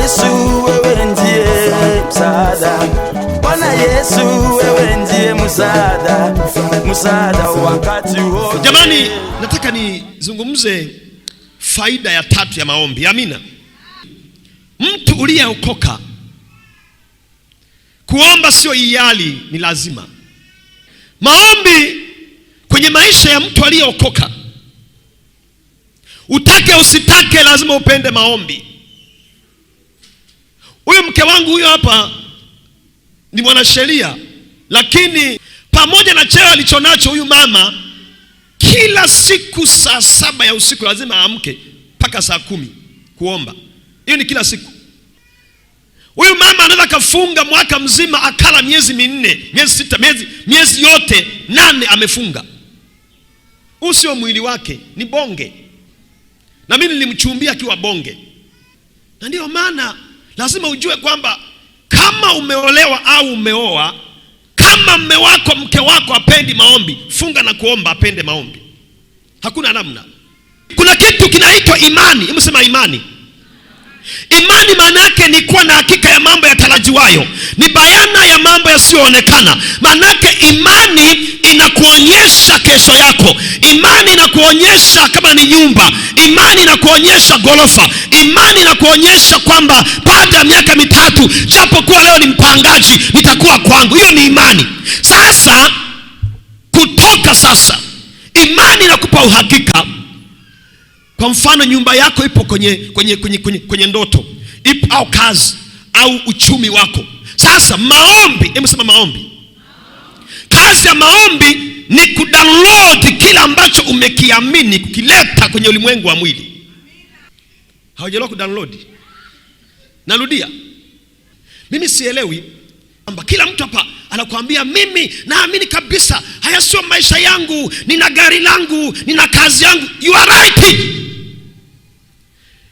Yesu wewe ndiye msaada. Bwana Yesu wewe ndiye msaada wakati wote. Jamani, nataka nizungumze faida ya tatu ya maombi. Amina. Mtu uliyeokoka, kuomba sio hiari, ni lazima. Maombi kwenye maisha ya mtu aliyeokoka, utake usitake, lazima upende maombi. Huyu mke wangu huyo hapa ni mwanasheria, lakini pamoja na cheo alichonacho, huyu mama kila siku saa 7 ya usiku lazima aamke mpaka saa 10 kuomba. Hiyo ni kila siku. Huyu mama anaweza kafunga mwaka mzima, akala miezi 4, miezi 6, miezi yote 8 amefunga. Huu sio mwili wake, ni bonge. Na mimi nilimchumbia akiwa bonge. Na ndio maana lazima ujue kwamba kama umeolewa au umeoa, kama mke wako apendi maombi, funga na kuomba apende maombi. Hakuna namna. Kuna kitu kinaitwa imani. Hebu sema imani. Imani maana yake ni kuwa na hakika ya mambo yatarajiwayo, ni bayana ya mambo yasiyoonekana. Maana yake imani inakuonyesha kesho yako. Imani inakuonyesha kama ni nyumba. Imani inakuonyesha gorofa. Imani inakuonyesha kwamba baada ya miaka 3, japo kuwa leo ni mpangaji, nitakuwa kwangu. Hiyo ni imani. Sasa kutoka sasa, imani inakupa uhakika. Kwa mfano, nyumba yako ipo kwenye ndoto, ipo au kazi au uchumi wako. Sasa maombi, hebu sema maombi. Kazi ya maombi ni kudownload kila ambacho umekiamini, kukileta kwenye ulimwengu wa mwili. Haujaelewa kudownload? Narudia. Mimi sielewi kwamba kila mtu hapa anakuambia mimi naamini kabisa haya sio maisha yangu, nina gari langu, nina kazi yangu. You are right.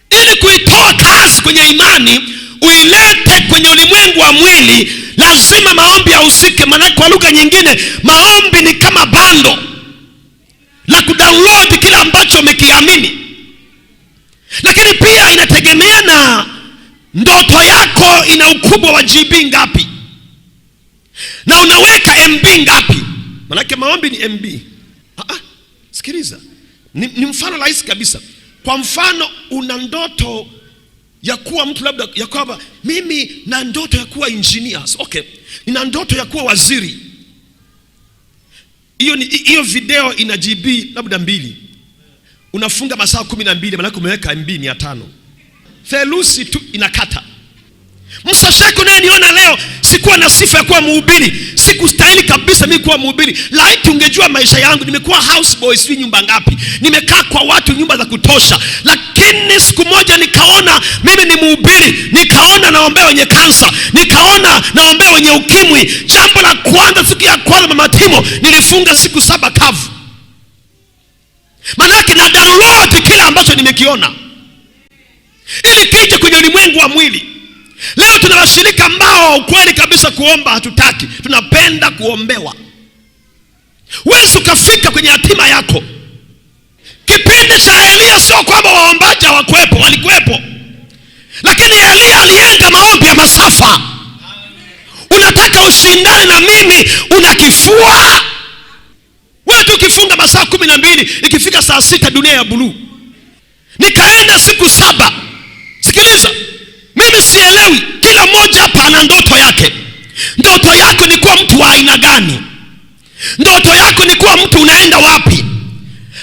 Ili kuitoa kazi kwenye imani uilete kwenye ulimwengu wa mwili, lazima maombi yahusike. Maana kwa lugha nyingine, maombi ni kama bando la kudownload kila ambacho umekiamini. Lakini pia inategemea na ndoto yako ina ukubwa wa GB ngapi, na unaweka MB ngapi. Maana maombi ni MB. Sikiliza, ni mfano rahisi kabisa. Kwa mfano, una ndoto ya kuwa mtu, labda ya kwamba mimi na ndoto ya kuwa engineers. Okay, nina ndoto ya kuwa waziri. Hiyo video ina GB labda 2. Unafunga masaa 12, maana umeweka MB 500. Theluthi tu inakata. Msasheko naye niona leo sikuwa na sifa ya kuwa mhubiri. Sikustahili kabisa mimi kuwa mhubiri. Laiti ungejua maisha yangu, nimekuwa houseboy sijui nyumba ngapi. Nimekaa kwa watu nyumba za kutosha. Lakini siku moja nikaona mimi ni mhubiri. Nikaona naombea wenye kansa. Nikaona naombea wenye ukimwi. Jambo la kwanza, siku ya kwanza Mama Timo, nilifunga siku 7 kavu. Manake na download kila ambacho nimekiona, ili kije kwenye ulimwengu wa mwili. Leo tuna washirika ambao ukweli kabisa kuomba hatutaki, tunapenda kuombewa. Wewe ukafika kwenye hatima yako. Kipindi cha Elia sio kwamba waombaji hawakuepo, walikuepo. Lakini Elia alienda maombi ya masafa. Unataka ushindane na mimi, unakifua. Wewe tukifunga masaa 12, ikifika saa 6 dunia ya buluu. Nikaenda siku 7. Sikiliza, mimi sielewi, kila mmoja hapa ana ndoto yake. Ndoto yako ni kuwa mtu wa aina gani? Ndoto yako ni kuwa mtu unaenda wapi?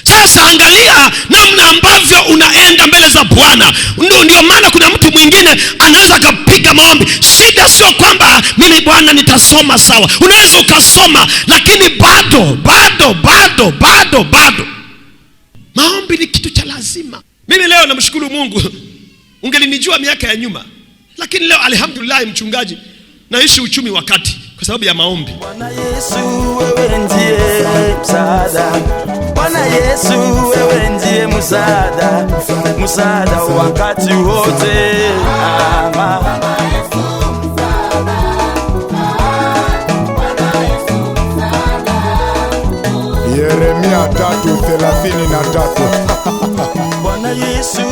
Sasa angalia namna ambavyo unaenda mbele za Bwana. Ndio maana kuna mtu mwingine anaweza kupiga maombi. Shida sio kwamba mimi Bwana nitasoma sawa. Unaweza ukasoma, lakini bado. Maombi ni kitu cha lazima. Mimi leo namshukuru Mungu. Ungelinijua miaka ya nyuma, lakini leo alhamdulillah mchungaji, naishi uchumi wakati kwa sababu ya maombi. Bwana Yesu wewe ndiye msaada. Bwana Yesu wewe ndiye msaada wakati wote. Yeremia 3:33. Bwana Yesu